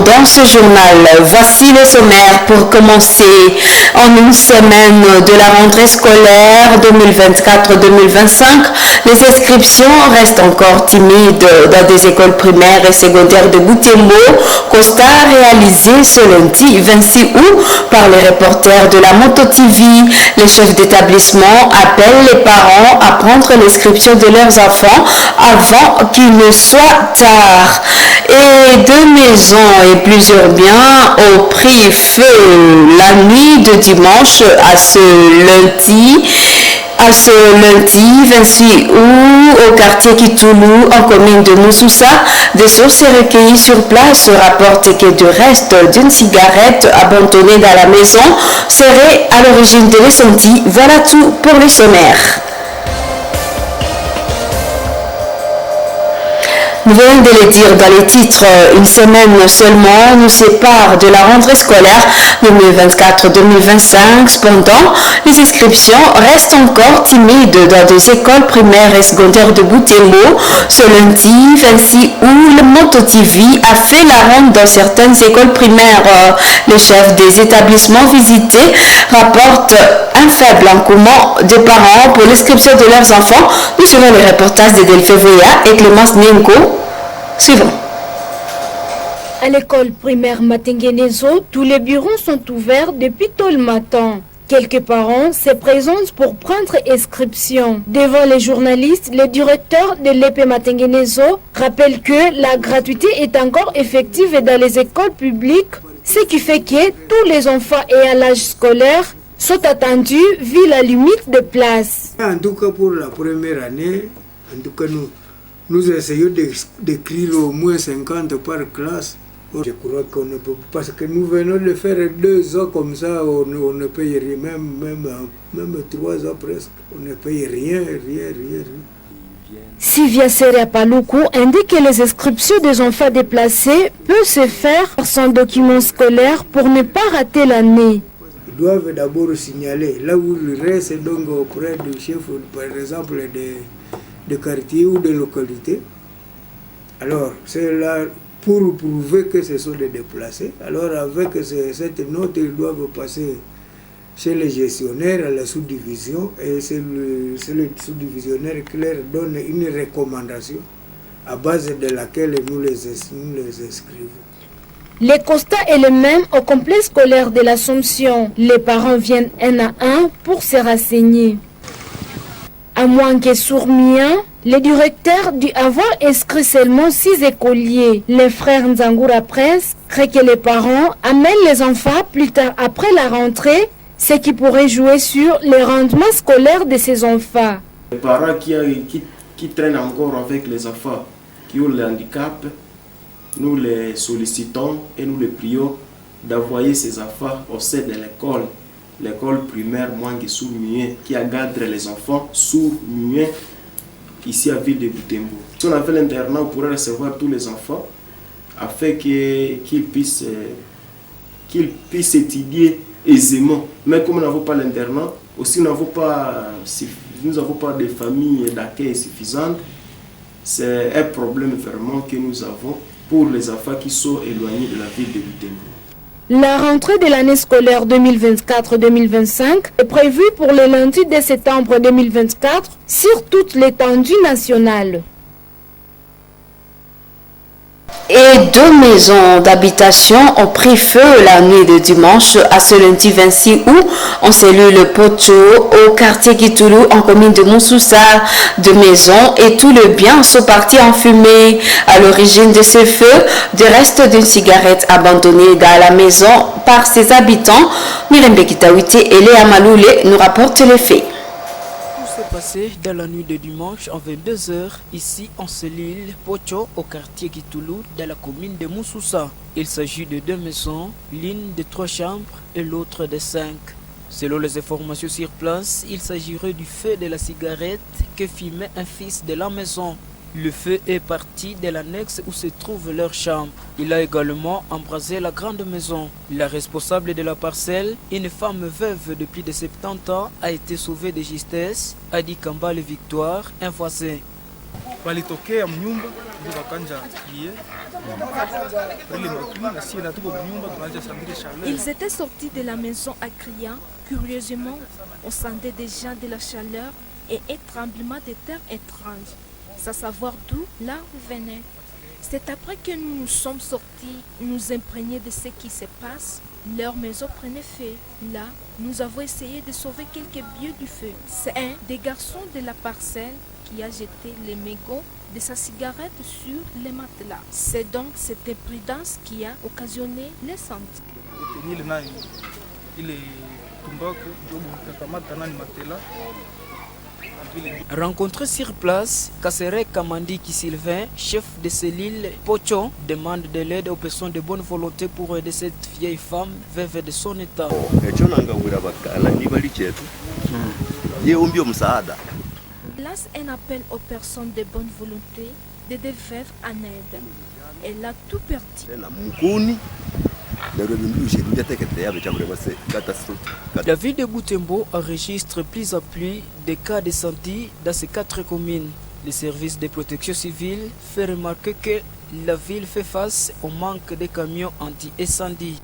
dans ce journal. Voici le sommaire pour commencer. En une semaine de la rentrée scolaire 2024-2025, les inscriptions restent encore timides dans des écoles primaires et secondaires de Butembo. Constat réalisé ce lundi 26 août par les reporters de la Moto TV. Les chefs d'établissement appellent les parents à prendre l'inscription de leurs enfants avant qu'il ne soit tard. Et deux maisons et plusieurs biens ont pris feu la nuit de dimanche à ce lundi 26 août au quartier Kitoulou en commune de Moussoussa. Des sources recueillies sur place rapportent que du reste d'une cigarette abandonnée dans la maison serait à l'origine de l'incendie. Voilà tout pour les sommaires. Nous venons de le dire dans les titres, une semaine seulement nous sépare de la rentrée scolaire 2024-2025. Cependant, les inscriptions restent encore timides dans des écoles primaires et secondaires de Butembo. Ce lundi 26 août, le Moto TV a fait la ronde dans certaines écoles primaires. Les chefs des établissements visités rapportent un faible engouement des parents pour l'inscription de leurs enfants. Nous suivons les reportages de Delphé Voya et Clémence Nenko. Suivant. À l'école primaire Matengenezo, tous les bureaux sont ouverts depuis tôt le matin. Quelques parents se présentent pour prendre inscription. Devant les journalistes, le directeur de l'EP Matengenezo rappelle que la gratuité est encore effective dans les écoles publiques, ce qui fait que tous les enfants et à l'âge scolaire sont attendus vu la limite de place. En tout cas pour la première année, nous essayons d'écrire au moins 50 par classe. Je crois qu'on ne peut pas, parce que nous venons de faire 2 ans comme ça, on ne paye rien, même 3 ans presque, on ne paye rien. Sylvia Seria Paluku indique que les inscriptions des enfants déplacés peuvent se faire sans document scolaire pour ne pas rater l'année. Ils doivent d'abord signaler, là où il reste donc auprès du chef, par exemple, de quartier ou de localité. Alors, c'est là pour prouver que ce sont des déplacés. Alors, avec cette note, ils doivent passer chez les gestionnaires à la sous-division et c'est le sous-divisionnaire qui leur donne une recommandation à base de laquelle nous les inscrivons. Le constat est le même au complexe scolaire de l'Assomption. Les parents viennent un à un pour se renseigner. À moins que Sourmien, le directeur dut avoir inscrit seulement 6 écoliers. Les frères Nzangoura Presse créent que les parents amènent les enfants plus tard après la rentrée, ce qui pourrait jouer sur le rendement scolaire de ces enfants. Les parents qui traînent encore avec les enfants qui ont le handicap, nous les sollicitons et nous les prions d'envoyer ces enfants au sein de l'école primaire Mwangi Sourmuet qui encadre les enfants sourds-muets ici à Ville de Butembo. Si on a fait l'internat, on pourrait recevoir tous les enfants afin qu'ils puissent étudier aisément. Mais comme nous n'avons pas l'internat, aussi nous n'avons pas de familles d'accueil suffisantes, c'est un problème vraiment que nous avons pour les enfants qui sont éloignés de la ville de Butembo. La rentrée de l'année scolaire 2024-2025 est prévue pour le lundi de septembre 2024 sur toute l'étendue nationale. Et 2 maisons d'habitation ont pris feu la nuit de dimanche à ce lundi 26 août en cellule Pocho au quartier Kitoulou en commune de Moussoussa. 2 maisons et tout le bien sont partis en fumée. À l'origine de ce feu, des restes d'une cigarette abandonnée dans la maison par ses habitants. Mirembe Kitawite et Léa Maloule nous rapportent les faits. Passé dans la nuit de dimanche en 22h ici en cellule Pocho au quartier Kitoulou dans la commune de Moussoussa. Il s'agit de 2 maisons, l'une de 3 chambres et l'autre de 5. Selon les informations sur place, il s'agirait du feu de la cigarette que fumait un fils de la maison. Le feu est parti de l'annexe où se trouve leur chambre. Il a également embrasé la grande maison. La responsable de la parcelle, une femme veuve de plus de 70 ans, a été sauvée de justesse, a dit Kambale Victoire, un voisin. walitokea mnyumba ndio wakanja kie. Ils étaient sortis de la maison à criant. Curieusement, on sentait déjà de la chaleur et un tremblement de terre étrange. Sans savoir d'où l'art venait. C'est après que nous nous sommes sortis, nous imprégner de ce qui se passe. Leur maison prenait feu. Là, nous avons essayé de sauver quelques bieux du feu. C'est un des garçons de la parcelle qui a jeté les mégots de sa cigarette sur les matelas. C'est donc cette imprudence qui a occasionné l'incendie. Rencontré sur place, Kassere Kamandiki Sylvain, chef de cellule Pocho, demande de l'aide aux personnes de bonne volonté pour aider cette vieille femme veuve de son état. Lance un appel aux personnes de bonne volonté d'aider veuve en aide. Elle a tout perdu. La ville de Butembo enregistre plus à plus des cas de santé dans ces 4 communes. Le service de protection civile fait remarquer que la ville fait face au manque de camions anti-incendie.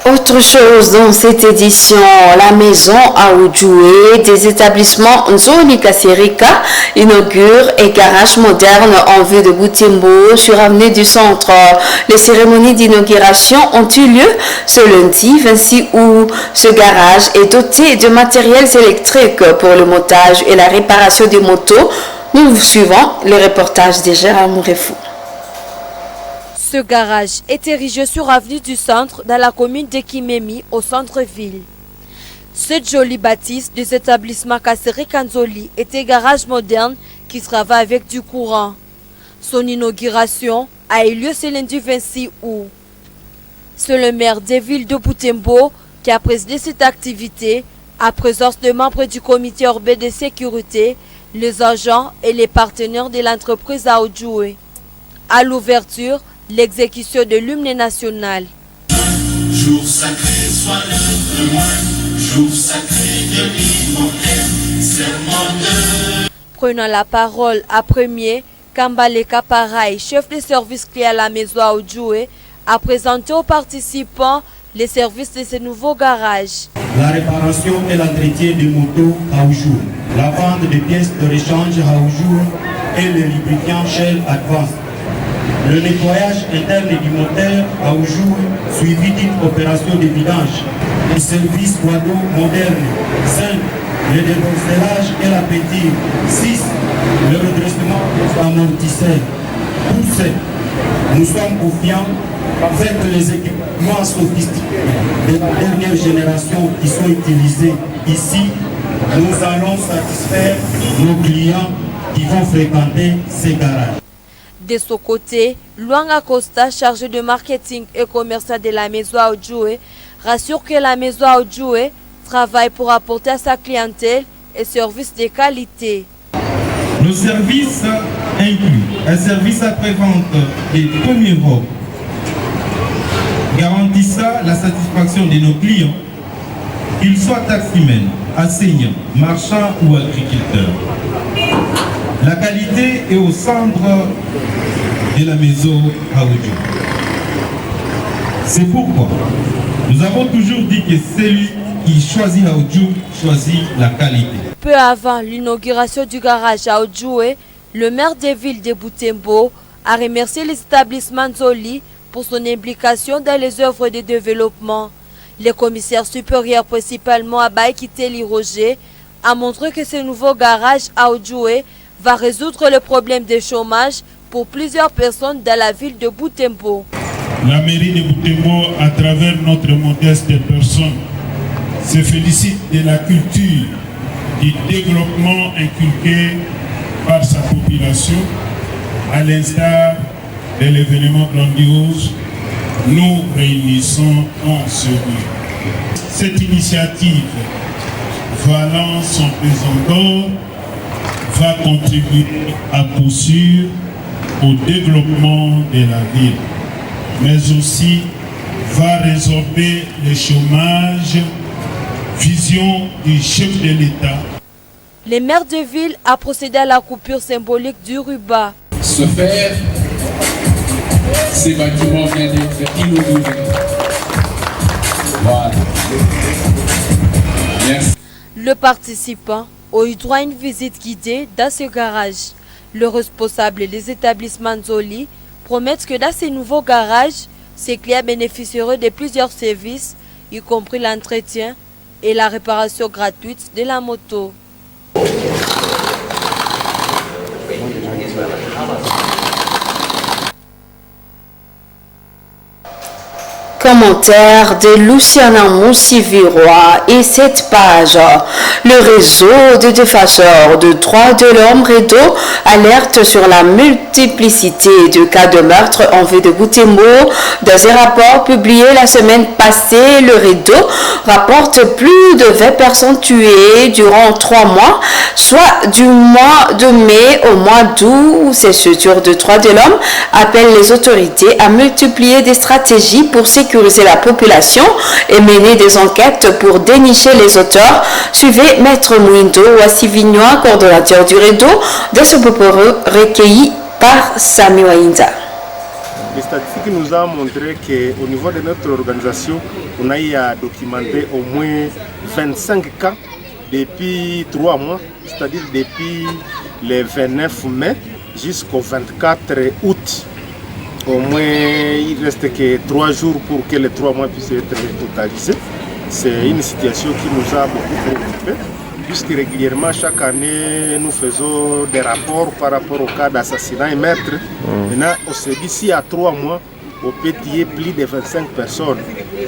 Autre chose dans cette édition, la maison à Oujoué des établissements Nzoni Kasserika inaugure un garage moderne en vue de Butembo sur avenue du Centre. Les cérémonies d'inauguration ont eu lieu ce lundi 26 août. Ce garage est doté de matériels électriques pour le montage et la réparation des motos. Nous suivons le reportage de Gérard Mourefou. Ce garage est érigé sur avenue du Centre dans la commune de Kimemi au centre-ville. Cette jolie bâtisse des établissements Kasserika Nzoli est un garage moderne qui travaille avec du courant. Son inauguration a eu lieu ce lundi 26 août. C'est le maire des villes de Butembo qui a présidé cette activité à présence de membres du comité urbain de sécurité, les agents et les partenaires de l'entreprise à Oujoué. À l'ouverture, l'exécution de l'hymne national. Jour sacré soit le témoin, jour sacré de l'immortel, serment de... Prenant la parole à premier, Kambale Kaparai, chef de service clé à la maison à Oujoué, a présenté aux participants les services de ce nouveau garage. La réparation et l'entretien des motos à Oujoué, la vente de pièces de rechange à Oujoué et le lubrifiant Shell Advance. Le nettoyage interne du moteur à Oujoué, suivi d'une opération de vidange. Le service d'eau moderne. 5. Le débrousselage et la peinture. 6. Le redressement amortisseur. Pour 7. Nous sommes confiants avec les équipements sophistiqués de la dernière génération qui sont utilisés ici. Nous allons satisfaire nos clients qui vont fréquenter ces garages. De son côté, Luanga Costa, chargé de marketing et commercial de la maison à Oujoué, rassure que la maison à Oujoué travaille pour apporter à sa clientèle un service de qualité. Le service inclut un service après-vente de premier ordre, garantissant la satisfaction de nos clients, qu'ils soient taximens, enseignants, marchands ou agriculteurs. La qualité est au centre de la maison à Oujoué. C'est pourquoi nous avons toujours dit que celui qui choisit à Oujoué choisit la qualité. Peu avant l'inauguration du garage à Oujoué, le maire des villes de Butembo a remercié les établissements Nzoli pour son implication dans les œuvres de développement. Le commissaire supérieur, principalement Abaye Kiteli Roger, a montré que ce nouveau garage à Oujoué va résoudre le problème de chômage pour plusieurs personnes dans la ville de Butembo. La mairie de Butembo, à travers notre modeste personne, se félicite de la culture du développement inculqué par sa population, à l'instar de l'événement grandiose nous réunissons en ce lieu. Cette initiative, valant son pesant d'or, va contribuer à poursuivre au développement de la ville, mais aussi va résorber le chômage, vision du chef de l'État. Le maire de ville a procédé à la coupure symbolique du ruban. Se faire, ces bâtiments viennent d'être inaugurés. Voilà. Merci. Le participant a eu droit à une visite guidée dans ce garage. Le responsable et les établissements Nzoli promettent que dans ces nouveaux garages, ces clients bénéficieront de plusieurs services, y compris l'entretien et la réparation gratuite de la moto. Commentaire de Luciana Moussivirois et cette page. Le réseau de défenseurs de droits de l'homme REDO alerte sur la multiplicité de cas de meurtre en vue de Butembo. Dans un rapport publié la semaine passée, le REDO rapporte plus de 20 personnes tuées durant 3 mois, soit du mois de mai au mois d'août. Ces structures de droits de l'homme appellent les autorités à multiplier des stratégies pour sécuriser la population et mener des enquêtes pour dénicher les auteurs. Suivez Maître Mouindo Wassivignois, coordonnateur du REDO, de ce propos recueilli par Sami Wainza. Les statistiques nous ont montré qu'au niveau de notre organisation, on a eu à documenter au moins 25 cas depuis 3 mois, c'est-à-dire depuis le 29 mai jusqu'au 24 août. Au moins, il ne reste que 3 jours pour que les 3 mois puissent être totalisés. C'est une situation qui nous a beaucoup préoccupés, puisque régulièrement, chaque année, nous faisons des rapports par rapport au cas d'assassinat et meurtre. Maintenant, on se dit si à 3 mois, on peut tuer plus de 25 personnes.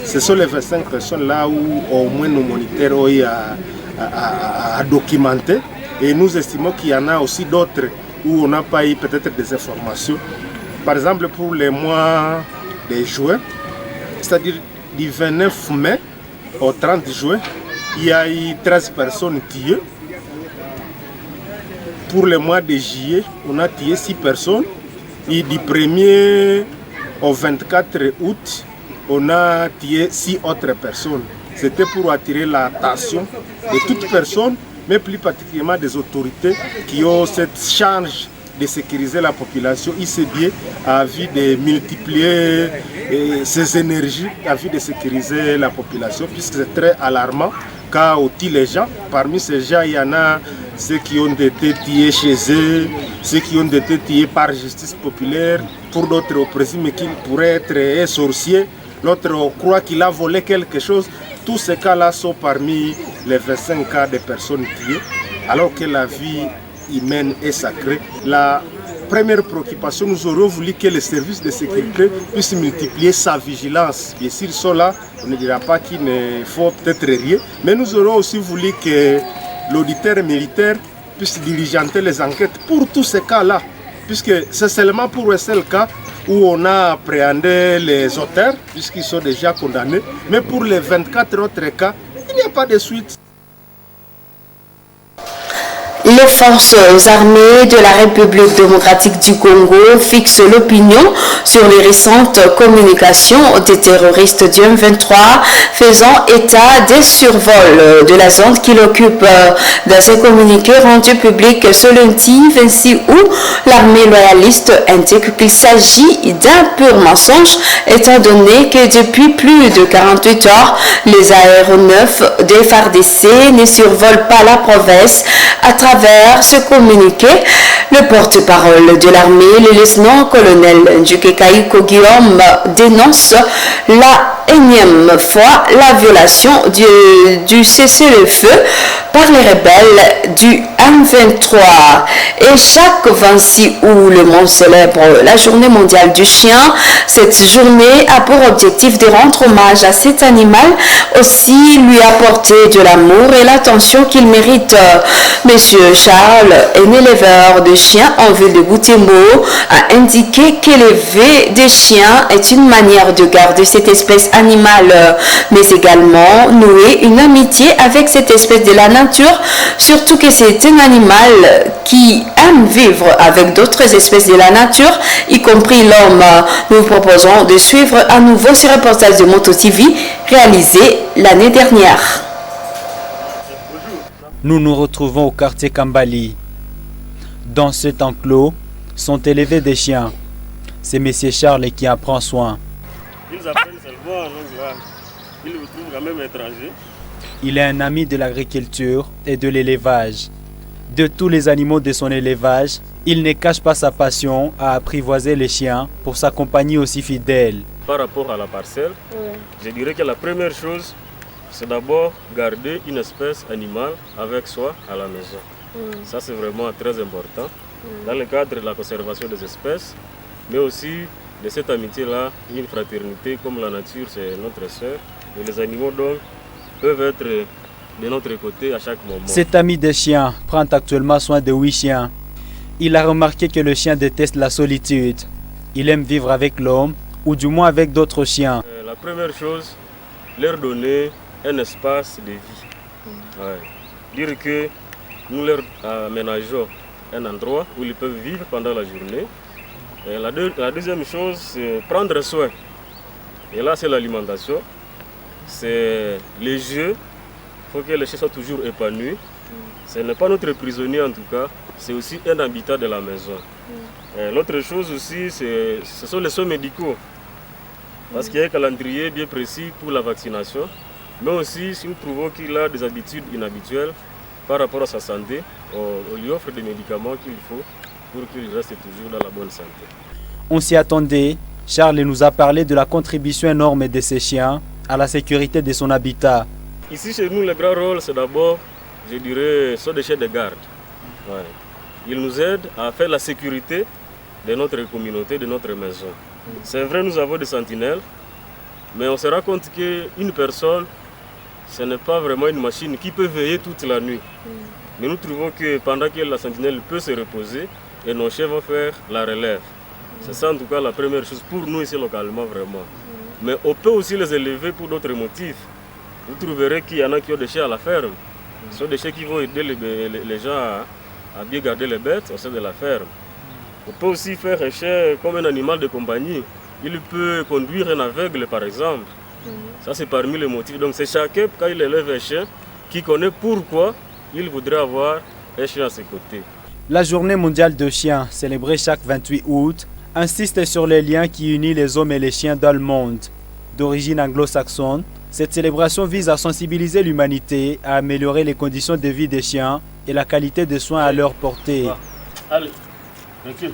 Ce sont les 25 personnes là où au moins nos moniteurs ont eu à documenter. Et nous estimons qu'il y en a aussi d'autres où on n'a pas eu peut-être des informations. Par exemple, pour les mois de juin, c'est-à-dire du 29 mai au 30 juin, il y a eu 13 personnes tuées. Pour le mois de juillet, on a tué 6 personnes. Et du 1er au 24 août, on a tué 6 autres personnes. C'était pour attirer l'attention de toute personne, mais plus particulièrement des autorités qui ont cette charge de sécuriser la population. Il s'est bien à vie de multiplier ses énergies, à vie de sécuriser la population, puisque c'est très alarmant car aussi les gens, parmi ces gens, il y en a ceux qui ont été tués chez eux, ceux qui ont été tués par justice populaire, pour d'autres on présume qu'il pourrait être un sorcier, l'autre on croit qu'il a volé quelque chose. Tous ces cas-là sont parmi les 25 cas de personnes tuées, alors que la vie humaine est sacrée. La première préoccupation, nous aurions voulu que les services de sécurité puissent multiplier sa vigilance. Bien sûr, ils sont là, on ne dira pas qu'il ne faut peut-être rien, mais nous aurions aussi voulu que l'auditeur militaire puisse diligenter les enquêtes pour tous ces cas-là, puisque c'est seulement pour un seul cas où on a appréhendé les auteurs, puisqu'ils sont déjà condamnés, mais pour les 24 autres cas, il n'y a pas de suite. Les forces armées de la République démocratique du Congo fixent l'opinion sur les récentes communications des terroristes du M23 faisant état des survols de la zone qu'il occupe. Dans ces communiqués rendus publics ce lundi 26 août, l'armée loyaliste indique qu'il s'agit d'un pur mensonge étant donné que depuis plus de 48 heures, les aéronefs des FARDC ne survolent pas la province. À travers ce communiqué, le porte-parole de l'armée, le lieutenant-colonel Ndjukekaïko Guillaume, dénonce la énième fois la violation du cessez-le-feu par les rebelles du M23. Et chaque 26 août, le monde célèbre la journée mondiale du chien. Cette journée a pour objectif de rendre hommage à cet animal, aussi lui apporter de l'amour et l'attention qu'il mérite. Monsieur Charles, un éleveur de chiens en ville de Butembo, a indiqué qu'élever des chiens est une manière de garder cette espèce animale, mais également nouer une amitié avec cette espèce de la nature, surtout que c'est un animal qui aime vivre avec d'autres espèces de la nature, y compris l'homme. Nous vous proposons de suivre à nouveau ce reportage de Moto TV réalisé l'année dernière. nous nous retrouvons au quartier Kambali. Dans cet enclos sont élevés des chiens. C'est M. Charles qui en prend soin. Ils apprennent seulement en langue. Ils le trouvent quand même étranger. Il est un ami de l'agriculture et de l'élevage. De tous les animaux de son élevage, il ne cache pas sa passion à apprivoiser les chiens pour sa compagnie aussi fidèle. Par rapport à la parcelle, je dirais que la première chose, c'est d'abord garder une espèce animale avec soi à la maison. Ça, c'est vraiment très important dans le cadre de la conservation des espèces, mais aussi de cette amitié-là, une fraternité comme la nature, c'est notre sœur. Et les animaux, donc, peuvent être de notre côté à chaque moment. Cet ami des chiens prend actuellement soin de 8 chiens. Il a remarqué que le chien déteste la solitude. Il aime vivre avec l'homme, ou du moins avec d'autres chiens. La première chose, leur donner un espace de vie. Dire que nous leur aménageons un endroit où ils peuvent vivre pendant la journée. Et la deuxième chose, c'est prendre soin. Et là, c'est l'alimentation. C'est les jeux. Il faut que les chiens soient toujours épanouis. Ce n'est pas notre prisonnier en tout cas, c'est aussi un habitat de la maison. L'autre chose aussi, ce sont les soins médicaux. Parce qu'il y a un calendrier bien précis pour la vaccination. Mais aussi, si nous trouvons qu'il a des habitudes inhabituelles par rapport à sa santé, on lui offre des médicaments qu'il faut pour qu'il reste toujours dans la bonne santé. On s'y attendait. Charles nous a parlé de la contribution énorme de ces chiens à la sécurité de son habitat. Ici chez nous, le grand rôle, c'est d'abord, je dirais, sont des chiens de garde. Ils nous aident à faire la sécurité de notre communauté, de notre maison. C'est vrai, nous avons des sentinelles, mais on se rend compte qu'une personne, ce n'est pas vraiment une machine qui peut veiller toute la nuit. Mais nous trouvons que pendant que la sentinelle peut se reposer, et nos chiens vont faire la relève. C'est ça en tout cas la première chose pour nous ici localement vraiment. Mais on peut aussi les élever pour d'autres motifs. Vous trouverez qu'il y en a qui ont des chiens à la ferme. Ce sont des chiens qui vont aider les gens à bien garder les bêtes au sein de la ferme. On peut aussi faire un chien comme un animal de compagnie. Il peut conduire un aveugle par exemple. Ça c'est parmi les motifs. Donc c'est chacun, quand il élève un chien, qui connaît pourquoi il voudrait avoir un chien à ses côtés. La journée mondiale de chiens, célébrée chaque 28 août, insiste sur les liens qui unissent les hommes et les chiens dans le monde. D'origine anglo-saxonne, cette célébration vise à sensibiliser l'humanité à améliorer les conditions de vie des chiens et la qualité des soins à leur portée. Allez, tranquille.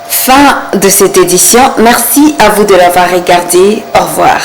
Fin de cette édition. Merci à vous de l'avoir regardé. Au revoir.